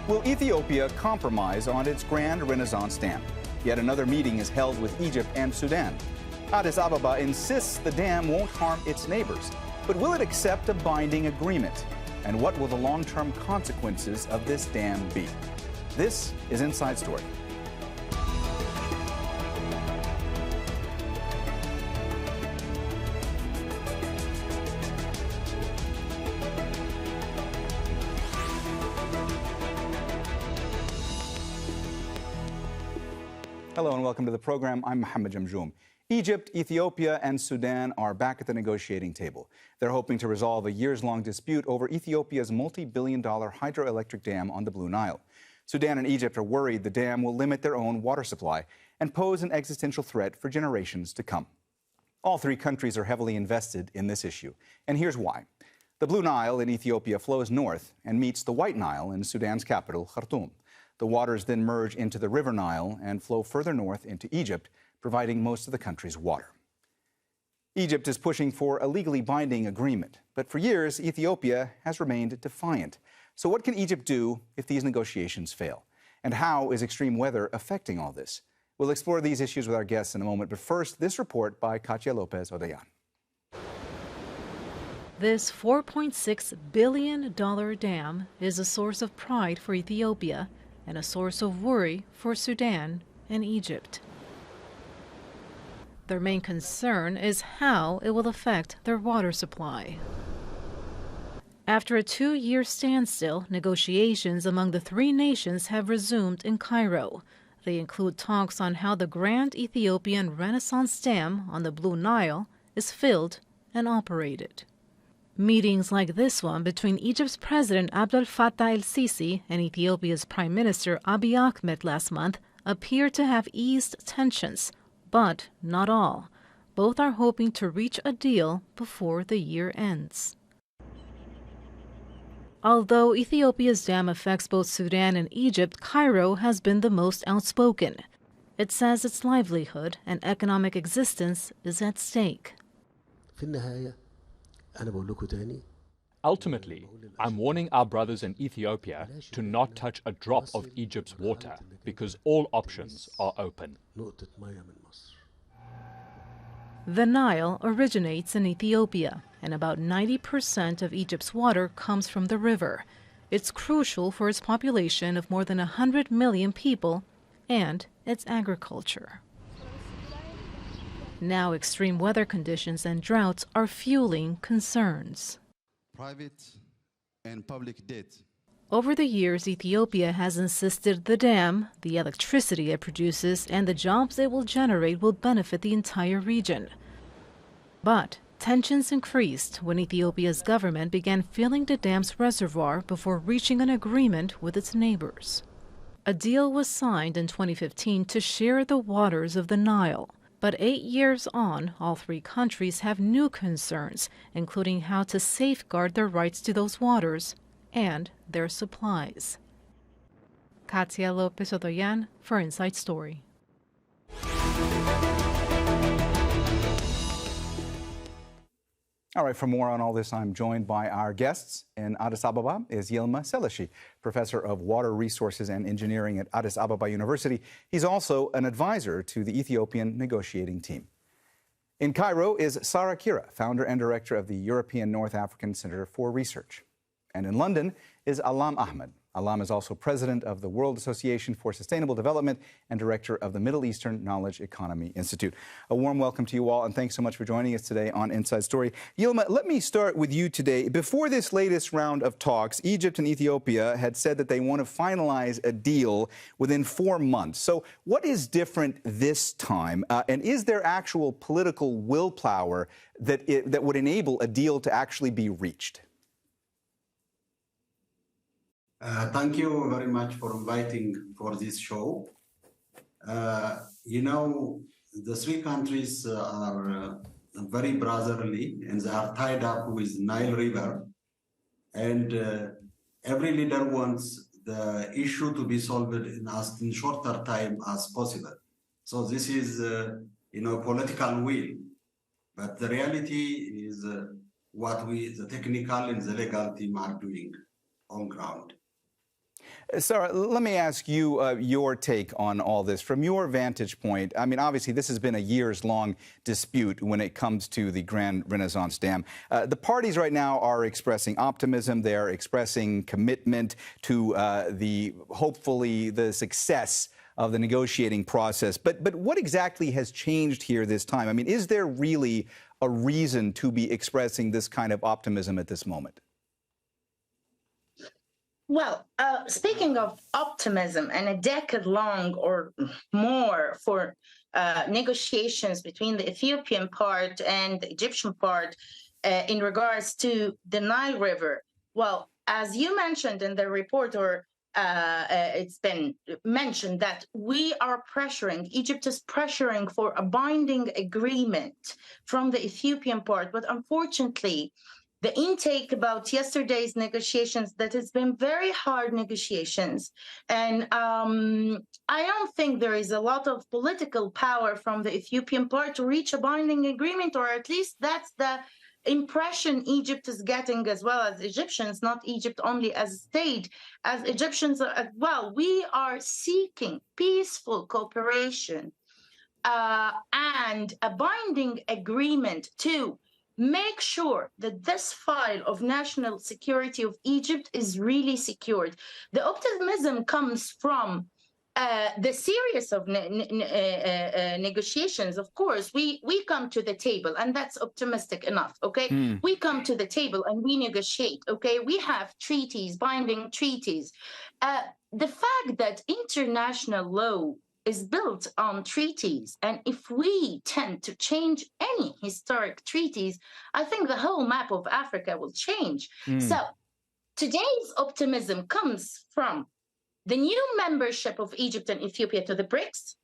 Will Ethiopia compromise on its Grand Renaissance Dam? Yet another meeting is held with Egypt and Sudan. Addis Ababa insists the dam won't harm its neighbors. But will it accept a binding agreement? And what will the long-term consequences of this dam be? This is Inside Story. Hello and welcome to the program. I'm Mohammed Jamjoom. Egypt, Ethiopia, and Sudan are back at the negotiating table. They're hoping to resolve a years-long dispute over Ethiopia's multi-billion-dollar hydroelectric dam on the Blue Nile. Sudan and Egypt are worried the dam will limit their own water supply and pose an existential threat for generations to come. All three countries are heavily invested in this issue, and here's why. The Blue Nile in Ethiopia flows north and meets the White Nile in Sudan's capital, Khartoum. The waters then merge into the River Nile and flow further north into Egypt, providing most of the country's water. Egypt is pushing for a legally binding agreement, but for years, Ethiopia has remained defiant. So what can Egypt do if these negotiations fail? And how is extreme weather affecting all this? We'll explore these issues with our guests in a moment, but first, this report by Katia Lopez-Odayan. This $4.6 billion dam is a source of pride for Ethiopia and a source of worry for Sudan and Egypt. Their main concern is how it will affect their water supply. After a 2-year standstill, negotiations among the three nations have resumed in Cairo. They include talks on how the Grand Ethiopian Renaissance Dam on the Blue Nile is filled and operated. Meetings like this one between Egypt's President Abdel Fattah el-Sisi and Ethiopia's Prime Minister Abiy Ahmed last month appear to have eased tensions, but not all. Both are hoping to reach a deal before the year ends. Although Ethiopia's dam affects both Sudan and Egypt, Cairo has been the most outspoken. It says its livelihood and economic existence is at stake. Ultimately, I'm warning our brothers in Ethiopia to not touch a drop of Egypt's water because all options are open. The Nile originates in Ethiopia, and about 90% of Egypt's water comes from the river. It's crucial for its population of more than 100 million people and its agriculture. Now extreme weather conditions and droughts are fueling concerns. Private and public debt. Over the years, Ethiopia has insisted the dam, the electricity it produces, and the jobs it will generate will benefit the entire region. But tensions increased when Ethiopia's government began filling the dam's reservoir before reaching an agreement with its neighbors. A deal was signed in 2015 to share the waters of the Nile. But 8 years on, all three countries have new concerns, including how to safeguard their rights to those waters and their supplies. Katia Lopez-Odayan for Inside Story. All right, for more on all this, I'm joined by our guests. In Addis Ababa is Yilma Seleshi, professor of water resources and engineering at Addis Ababa University. He's also an advisor to the Ethiopian negotiating team. In Cairo is Sara, founder and director of the European North African Center for Research. And in London is Allam Ahmed. Allam is also president of the World Association for Sustainable Development and director of the Middle Eastern Knowledge Economy Institute. A warm welcome to you all, and thanks so much for joining us today on Inside Story. Yilma, let me start with you today. Before this latest round of talks, Egypt and Ethiopia had said that they want to finalize a deal within 4 months. So what is different this time? And is there actual political willpower that would enable a deal to actually be reached? Thank you very much for inviting for this show. The three countries are very brotherly and they are tied up with Nile River. And every leader wants the issue to be solved in shorter time as possible. So this is, political will. But the reality is what the technical and the legal team are doing on ground. Sara, let me ask you your take on all this. From your vantage point, I mean, obviously, this has been a years-long dispute when it comes to the Grand Renaissance Dam. The parties right now are expressing optimism. They're expressing commitment to hopefully the success of the negotiating process. But what exactly has changed here this time? I mean, is there really a reason to be expressing this kind of optimism at this moment? Well, speaking of optimism and a decade long or more for negotiations between the Ethiopian part and the Egyptian part in regards to the Nile River, well, as you mentioned in the report, or it's been mentioned that we are pressuring, Egypt is pressuring for a binding agreement from the Ethiopian part, but unfortunately, the intake about yesterday's negotiations, that has been very hard negotiations. And I don't think there is a lot of political power from the Ethiopian part to reach a binding agreement, or at least that's the impression Egypt is getting, as well as Egyptians, not Egypt only as a state, as Egyptians as well. We are seeking peaceful cooperation and a binding agreement to make sure that this file of national security of Egypt is really secured. The optimism comes from the series of negotiations. Of course, we come to the table, and that's optimistic enough, okay? We come to the table and we negotiate, okay? We have treaties, binding treaties. The fact that international law is built on treaties, and if we tend to change any historic treaties, I think the whole map of Africa will change. So today's optimism comes from the new membership of Egypt and Ethiopia to the BRICS.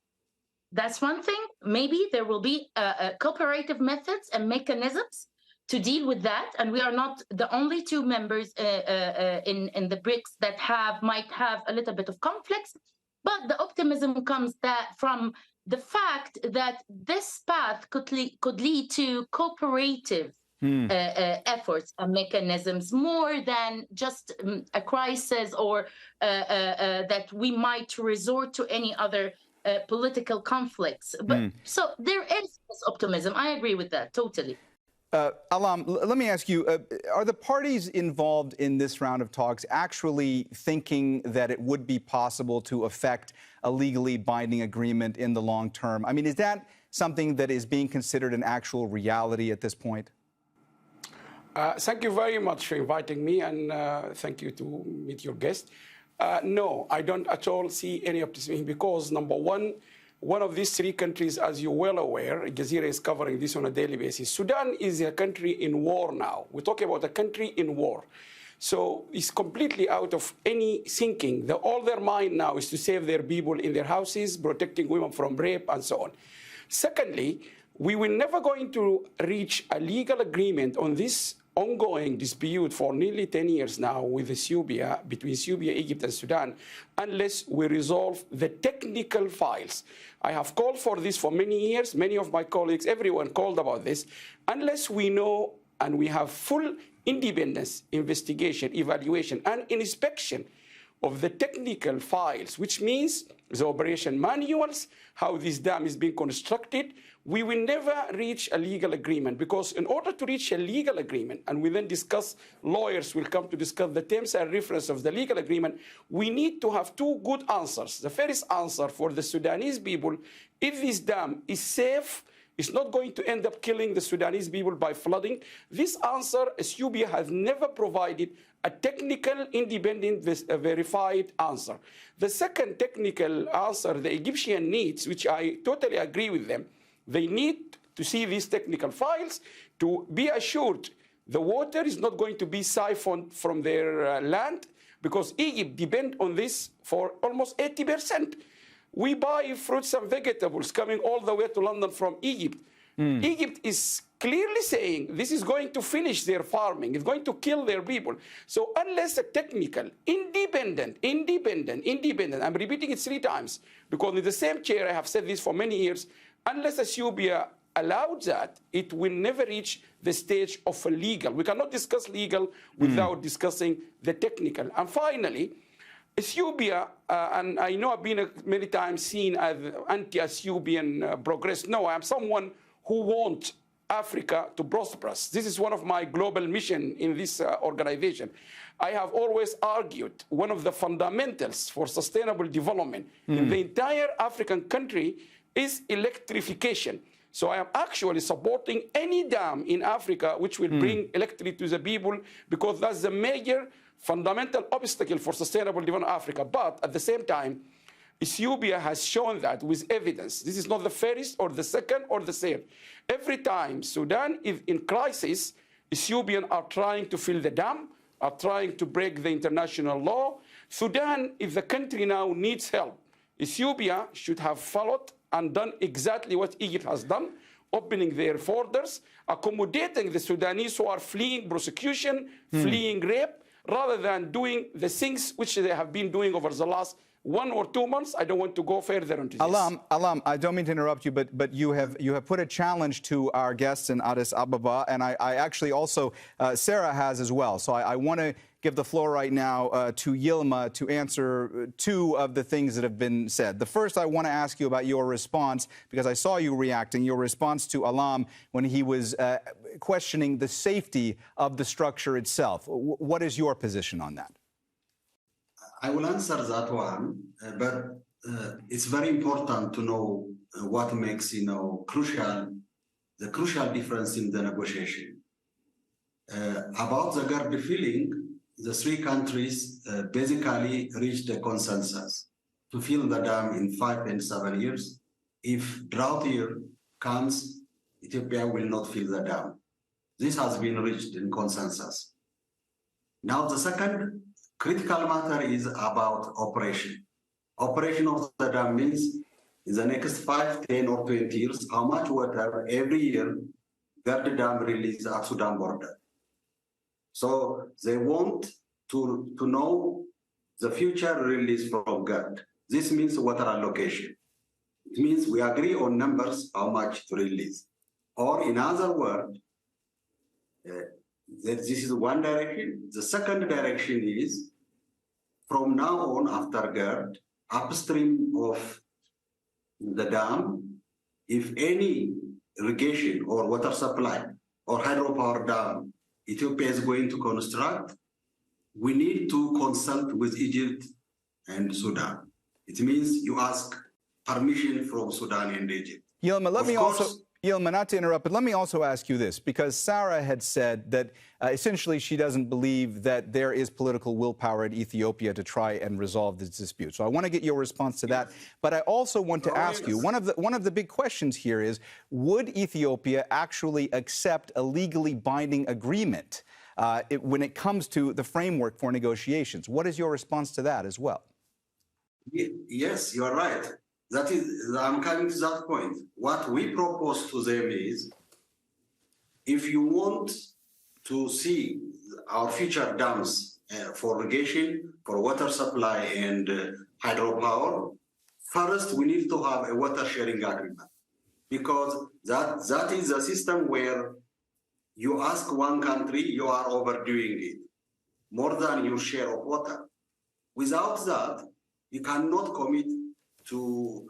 That's one thing. Maybe there will be cooperative methods and mechanisms to deal with that, and we are not the only two members in the BRICS that might have a little bit of conflicts. But the optimism comes from the fact that this path could lead to cooperative efforts and mechanisms, more than just a crisis, or that we might resort to any other political conflicts. But so there is this optimism. I agree with that totally. Allam, let me ask you, are the parties involved in this round of talks actually thinking that it would be possible to effect a legally binding agreement in the long term? I mean, is that something that is being considered an actual reality at this point? Thank you very much for inviting me, and thank you to meet your guest. No, I don't at all see any optimism, because number one of these three countries, as you're well aware, Aljazeera is covering this on a daily basis. Sudan is a country in war now. We're talking about a country in war. So it's completely out of any thinking. All their mind now is to save their people in their houses, protecting women from rape, and so on. Secondly, we were never going to reach a legal agreement on this ongoing dispute for nearly 10 years now with Ethiopia, between Ethiopia, Egypt, and Sudan, unless we resolve the technical files. I have called for this for many years. Many of my colleagues, everyone called about this. Unless we know and we have full independence, investigation, evaluation, and inspection of the technical files, which means the operation manuals, how this dam is being constructed, we will never reach a legal agreement. Because in order to reach a legal agreement, and we then discuss, lawyers will come to discuss the terms and reference of the legal agreement, we need to have two good answers. The first answer for the Sudanese people, if this dam is safe, it's not going to end up killing the Sudanese people by flooding. This answer, Ethiopia has never provided a technical, independent, verified answer. The second technical answer the Egyptian needs, which I totally agree with them, they need to see these technical files to be assured the water is not going to be siphoned from their land, because Egypt depends on this for almost 80%. We buy fruits and vegetables coming all the way to London from Egypt. Egypt is clearly saying this is going to finish their farming. It's going to kill their people. So unless a technical, independent, I'm repeating it 3 times, because in the same chair I have said this for many years, unless Ethiopia allowed that, it will never reach the stage of a legal. We cannot discuss legal without discussing the technical. And finally, Ethiopia, and I know I've been many times seen as anti-Ethiopian progress. No, I'm someone who wants Africa to prosper. This is one of my global mission in this organization. I have always argued one of the fundamentals for sustainable development in the entire African country is electrification. So I am actually supporting any dam in Africa which will bring electricity to the people, because that's the major fundamental obstacle for sustainable development in Africa. But at the same time, Ethiopia has shown that with evidence. This is not the first or the second or the third. Every time Sudan is in crisis, Ethiopians are trying to fill the dam, are trying to break the international law. Sudan, if the country now needs help, Ethiopia should have followed and done exactly what Egypt has done, opening their borders, accommodating the Sudanese who are fleeing prosecution, fleeing rape, rather than doing the things which they have been doing over the last 1 or 2 months. I don't want to go further into this. Allam, I don't mean to interrupt you, but you have put a challenge to our guests in Addis Ababa, and I actually also, Sara has as well. So I want to give the floor right now to Yilma to answer 2 of the things that have been said. The first, I want to ask you about your response, because I saw you reacting, your response to Allam when he was questioning the safety of the structure itself. What is your position on that? I will answer that one, but it's very important to know what makes, the crucial difference in the negotiation. About the GERD filling, the 3 countries basically reached a consensus to fill the dam in 5 and 7 years. If drought year comes, Ethiopia will not fill the dam. This has been reached in consensus. Now, the second critical matter is about operation. Operation of the dam means in the next 5, 10, or 20 years, how much water every year the dam releases at Sudan border. So they want to know the future release from GERD. This means water allocation. It means we agree on numbers, how much to release. Or in other words, this is one direction. The second direction is, from now on, after GERD, upstream of the dam, if any irrigation or water supply or hydropower dam Ethiopia is going to construct, we need to consult with Egypt and Sudan. It means you ask permission from Sudan and Egypt. Yilma, Yilma, not to interrupt, but let me also ask you this, because Sara had said that essentially she doesn't believe that there is political willpower in Ethiopia to try and resolve this dispute. So I want to get your response to that. But I also want to ask you, one of the big questions here is, would Ethiopia actually accept a legally binding agreement when it comes to the framework for negotiations? What is your response to that as well? Yes, you are right. That is, I'm coming to that point. What we propose to them is, if you want to see our future dams for irrigation, for water supply and hydropower, first we need to have a water sharing agreement, because that is a system where you ask one country, you are overdoing it, more than your share of water. Without that, you cannot commit to,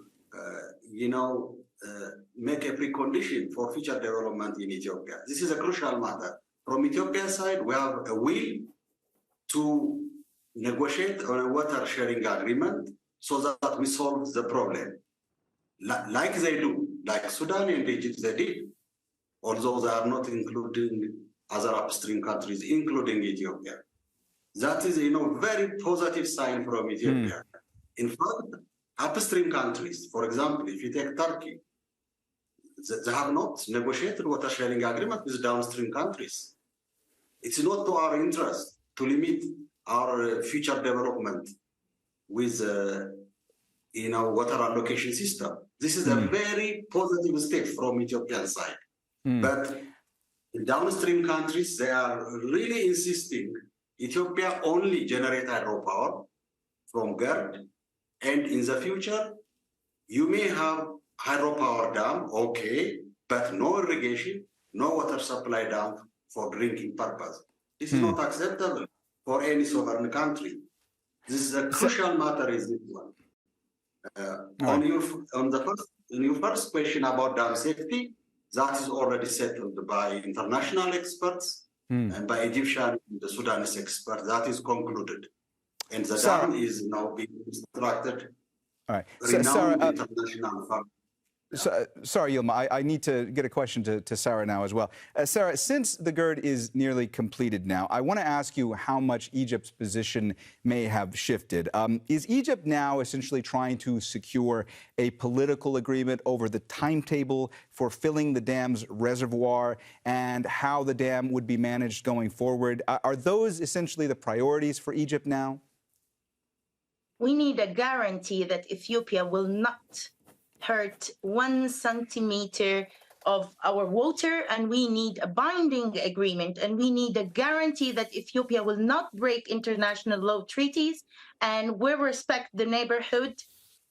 make a precondition for future development in Ethiopia. This is a crucial matter. From Ethiopia's side, we have a will to negotiate on a water sharing agreement so that we solve the problem. Like they do, like Sudan and Egypt, they did, although they are not including other upstream countries, including Ethiopia. That is, very positive sign from Ethiopia. In fact, upstream countries, for example, if you take Turkey, they have not negotiated water sharing agreement with downstream countries. It's not to our interest to limit our future development with, water allocation system. This is a very positive step from Ethiopian side. But the downstream countries, they are really insisting Ethiopia only generate hydropower from GERD, and in the future, you may have hydropower dam, okay, but no irrigation, no water supply dam for drinking purpose. This is not acceptable for any sovereign country. This is a crucial matter, is this one. On your first question about dam safety, that is already settled by international experts and by Egyptian and the Sudanese experts. That is concluded. And the Sara, dam is now being constructed. all right. Renowned Sara, international firm. sorry, Yilma, I need to get a question to Sara now as well. Sara, since the GERD is nearly completed now, I want to ask you how much Egypt's position may have shifted. Is Egypt now essentially trying to secure a political agreement over the timetable for filling the dam's reservoir and how the dam would be managed going forward? Are those essentially the priorities for Egypt now? We need a guarantee that Ethiopia will not hurt 1 centimeter of our water, and we need a binding agreement, and we need a guarantee that Ethiopia will not break international law treaties and will respect the neighborhood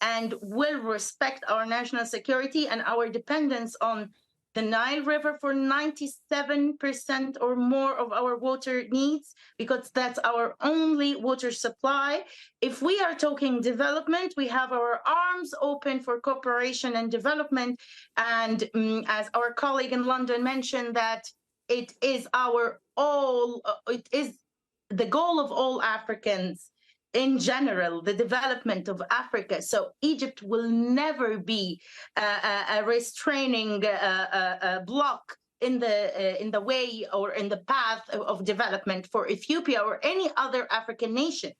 and will respect our national security and our dependence on the Nile River for 97% or more of our water needs, because that's our only water supply. If we are talking development, we have our arms open for cooperation and development. And as our colleague in London mentioned, that it is it is the goal of all Africans in general, the development of Africa. So Egypt will never be a restraining block in the way or in the path of development for Ethiopia or any other African nation.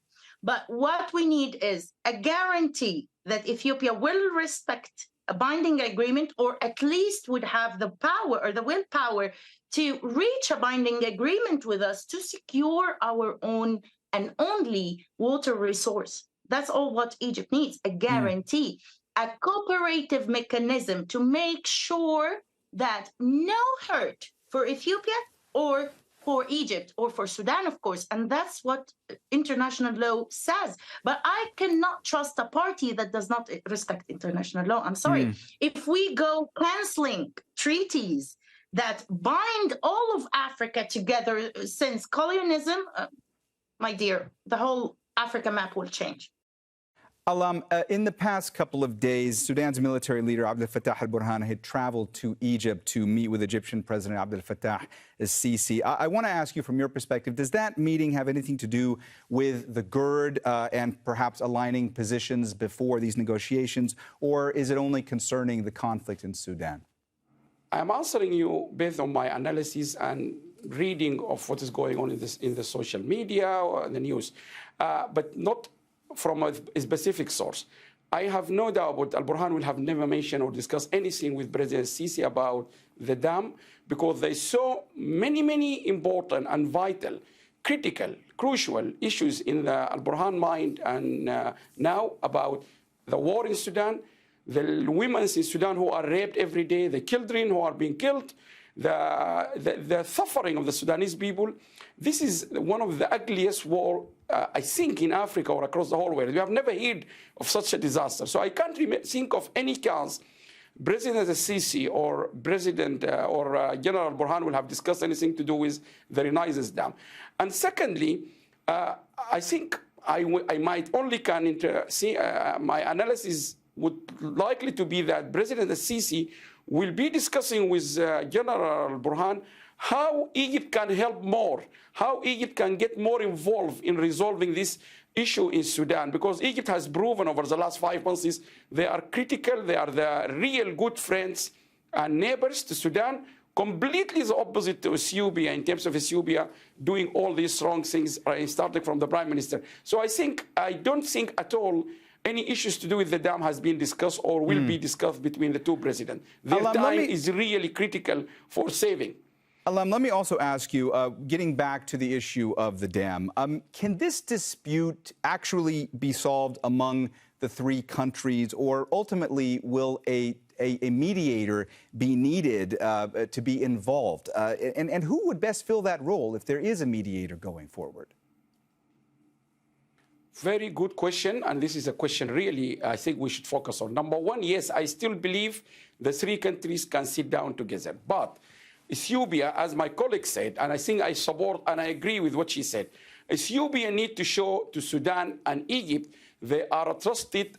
But what we need is a guarantee that Ethiopia will respect a binding agreement, or at least would have the power or the willpower to reach a binding agreement with us to secure our own and only water resource. That's all what Egypt needs, a guarantee, a cooperative mechanism to make sure that no hurt for Ethiopia or for Egypt or for Sudan, of course. And that's what international law says. But I cannot trust a party that does not respect international law. I'm sorry. If we go canceling treaties that bind all of Africa together since colonialism, my dear, the whole Africa map will change. Allam, in the past couple of days, Sudan's military leader Abdel Fattah al-Burhan had traveled to Egypt to meet with Egyptian President Abdel Fattah al-Sisi. I want to ask you, from your perspective, does that meeting have anything to do with the GERD and perhaps aligning positions before these negotiations, or is it only concerning the conflict in Sudan? I'm answering you based on my analysis and reading of what is going on in the social media or the news, but not from a specific source. I have no doubt that Al-Burhan will have never mentioned or discussed anything with President Sisi about the dam, because they saw many important and vital, critical, crucial issues in the Al-Burhan mind, and now about the war in Sudan, the women in Sudan who are raped every day, the children who are being killed, the suffering of the Sudanese people. This is one of the ugliest war, I think, in Africa or across the whole world. We have never heard of such a disaster. So I can't think of any chance President Sisi or President or General Burhan will have discussed anything to do with the Renaissance Dam. And secondly, I think I might only can see my analysis would likely to be that President Sisi will be discussing with General Burhan how Egypt can help more, how Egypt can get more involved in resolving this issue in Sudan, because Egypt has proven over the last 5 months they are critical, they are the real good friends and neighbors to Sudan, completely the opposite to Ethiopia in terms of Ethiopia doing all these wrong things, starting from the Prime Minister. So I don't think at all any issues to do with the dam has been discussed or will be discussed between the two presidents. Their time is really critical for saving. Allam, let me also ask you, getting back to the issue of the dam, can this dispute actually be solved among the three countries, or ultimately will a mediator be needed to be involved? And who would best fill that role if there is a mediator going forward? Very good question, and this is a question really I think we should focus on. Number one, yes, I still believe the three countries can sit down together. But Ethiopia, as my colleague said, and I think I support and I agree with what she said, Ethiopia need to show to Sudan and Egypt they are a trusted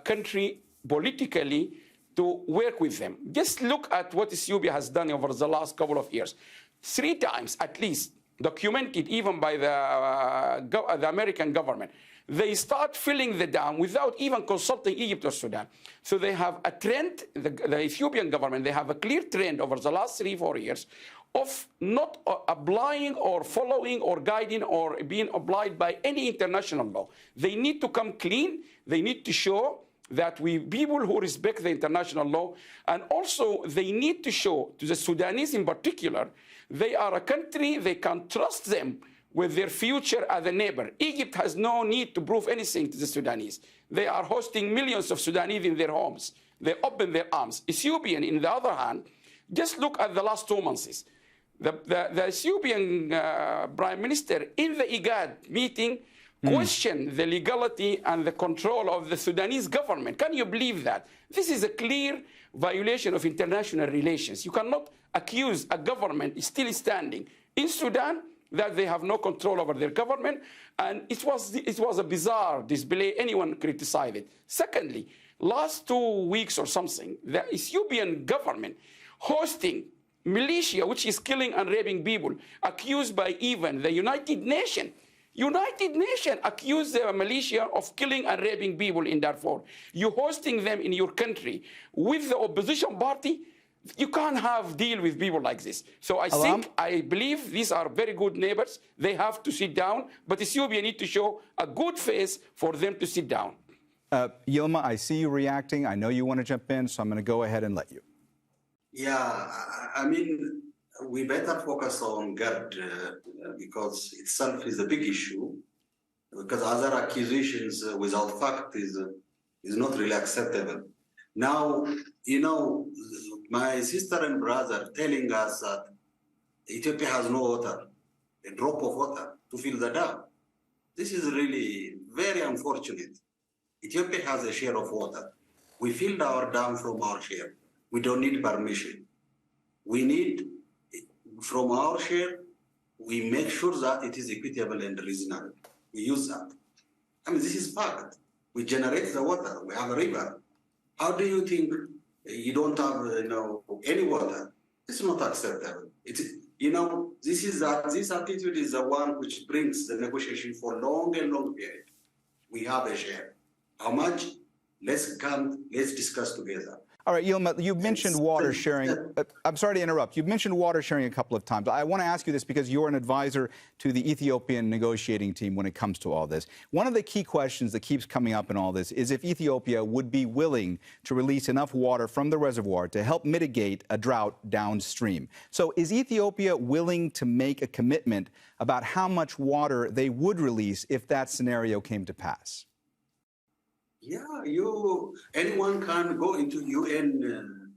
country politically to work with them. Just look at what Ethiopia has done over the last couple of years. 3 times at least, documented even by the American government. They start filling the dam without even consulting Egypt or Sudan. So they have a trend, the Ethiopian government, they have a clear trend over the last 3-4 years of not applying or following or guiding or being obliged by any international law. They need to come clean. They need to show that we people who respect the international law, and also they need to show to the Sudanese in particular, they are a country, they can trust them with their future as a neighbor. Egypt has no need to prove anything to the Sudanese. They are hosting millions of Sudanese in their homes. They open their arms. Ethiopian, in the other hand, just look at the last 2 months. The Ethiopian Prime Minister in the IGAD meeting questioned the legality and the control of the Sudanese government. Can you believe that? This is a clear violation of international relations. You cannot accuse a government still standing in Sudan that they have no control over their government, and it was a bizarre display. Anyone criticized it. Secondly, last 2 weeks or something, the Ethiopian government hosting militia which is killing and raping people, accused by even the United Nations. United Nations accused the militia of killing and raping people in Darfur. You hosting them in your country with the opposition party. You can't have deal with people like this. So I believe these are very good neighbors. They have to sit down, but Ethiopia need to show a good face for them to sit down. Yilma, I see you reacting. I know you want to jump in, so I'm going to go ahead and let you. Yeah, I mean, we better focus on GERD because itself is a big issue, because other accusations without fact is not really acceptable. Now, you know, my sister and brother telling us that Ethiopia has no water, a drop of water to fill the dam. This is really very unfortunate. Ethiopia has a share of water. We filled our dam from our share. We don't need permission. We need, from our share, we make sure that it is equitable and reasonable. We use that. I mean, this is fact. We generate the water. We have a river. How do you think you don't have, any water? It's not acceptable. This attitude is the one which brings the negotiation for long and long period. We have a share. How much? Let's discuss together. All right, Yilma, you mentioned water sharing. I'm sorry to interrupt. You've mentioned water sharing a couple of times. I want to ask you this because you're an advisor to the Ethiopian negotiating team when it comes to all this. One of the key questions that keeps coming up in all this is if Ethiopia would be willing to release enough water from the reservoir to help mitigate a drought downstream. So is Ethiopia willing to make a commitment about how much water they would release if that scenario came to pass? Yeah, anyone can go into UN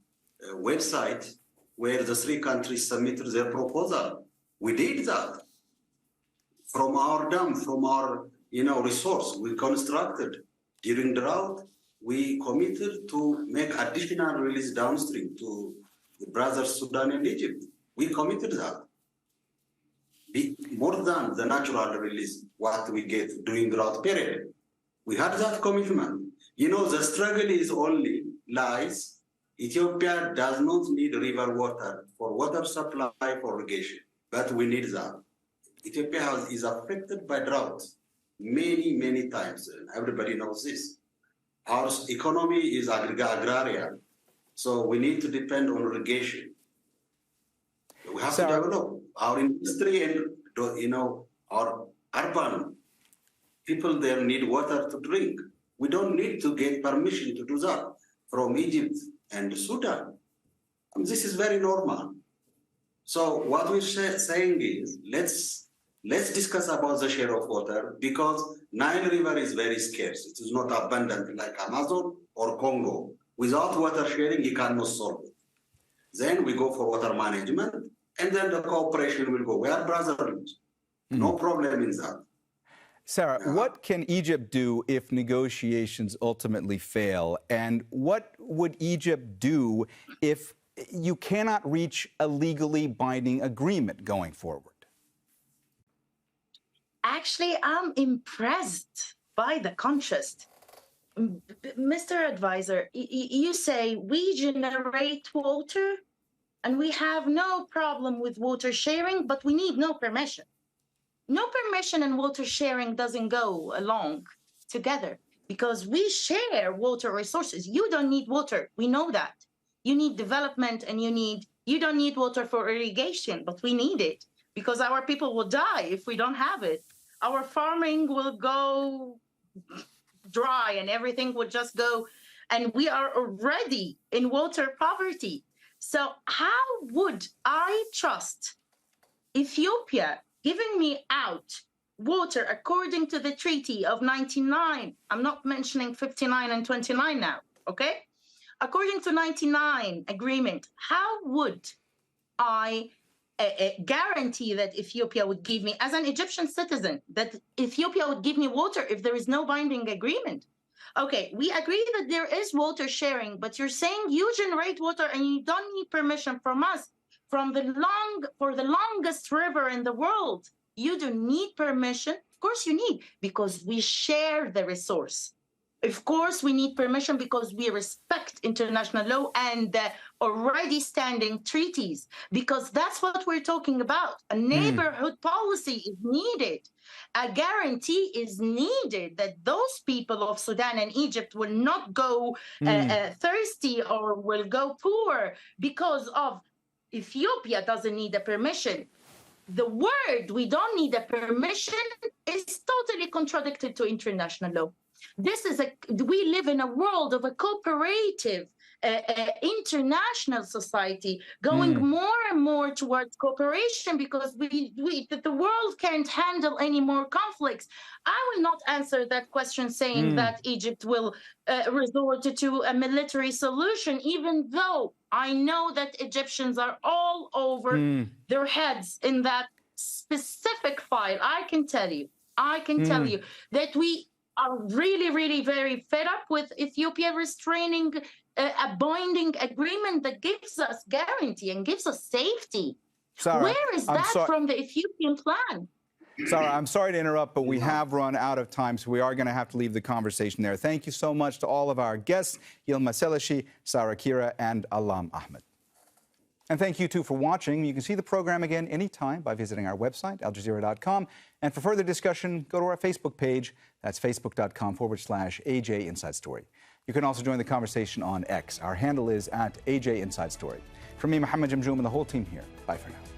website where the 3 countries submitted their proposal. We did that from our dam, from our resource we constructed during drought. We committed to make additional release downstream to the brothers Sudan and Egypt. We committed that. More than the natural release, what we get during drought period. We had that commitment. The struggle is only lies. Ethiopia does not need river water for water supply for irrigation, but we need that. Ethiopia is affected by drought many times, and everybody knows this. Our economy is agrarian, so we need to depend on irrigation. We have Sara, to develop our industry and our urban people there need water to drink. We don't need to get permission to do that from Egypt and Sudan. This is very normal. So what we're saying is, let's discuss about the share of water, because Nile River is very scarce. It is not abundant like Amazon or Congo. Without water sharing, you cannot solve it. Then we go for water management, and then the cooperation will go. We are brothers. No problem in that. Sara, what can Egypt do if negotiations ultimately fail? And what would Egypt do if you cannot reach a legally binding agreement going forward? Actually, I'm impressed by the contrast. Mr. Advisor, you say we generate water and we have no problem with water sharing, but we need no permission. No permission and water sharing doesn't go along together because we share water resources. You don't need water. We know that. You need development and you don't need water for irrigation, but we need it because our people will die if we don't have it. Our farming will go dry and everything would just go, and we are already in water poverty. So how would I trust Ethiopia giving me out water according to the Treaty of 99? I'm not mentioning 59 and 29 now, okay? According to 99 agreement, how would I guarantee that Ethiopia would give me, as an Egyptian citizen, that Ethiopia would give me water if there is no binding agreement? Okay, we agree that there is water sharing, but you're saying you generate water and you don't need permission from us for the longest river in the world. You don't need permission. Of course you need, because we share the resource. Of course, we need permission because we respect international law and the already standing treaties, because that's what we're talking about. A neighborhood policy is needed. A guarantee is needed that those people of Sudan and Egypt will not go thirsty or will go poor because of Ethiopia doesn't need a permission. The word "we don't need a permission" is totally contradicted to international law. We live in a world of a cooperative international society going more and more towards cooperation because the world can't handle any more conflicts. I will not answer that question saying that Egypt will resort to a military solution, even though I know that Egyptians are all over their heads in that specific file. I can tell you that we are really, really very fed up with Ethiopia restraining a binding agreement that gives us guarantee and gives us safety. Sara, where is that from the Ethiopian plan? Sara, I'm sorry to interrupt, but we have run out of time, so we are going to have to leave the conversation there. Thank you so much to all of our guests, Yilma Seleshi, Sara Kira, and Allam Ahmed. And thank you, too, for watching. You can see the program again anytime by visiting our website, aljazeera.com. And for further discussion, go to our Facebook page. That's facebook.com/AJ Inside Story. You can also join the conversation on X. Our handle is @AJ Inside Story. From me, Mohammed Jamjoom, and the whole team here, bye for now.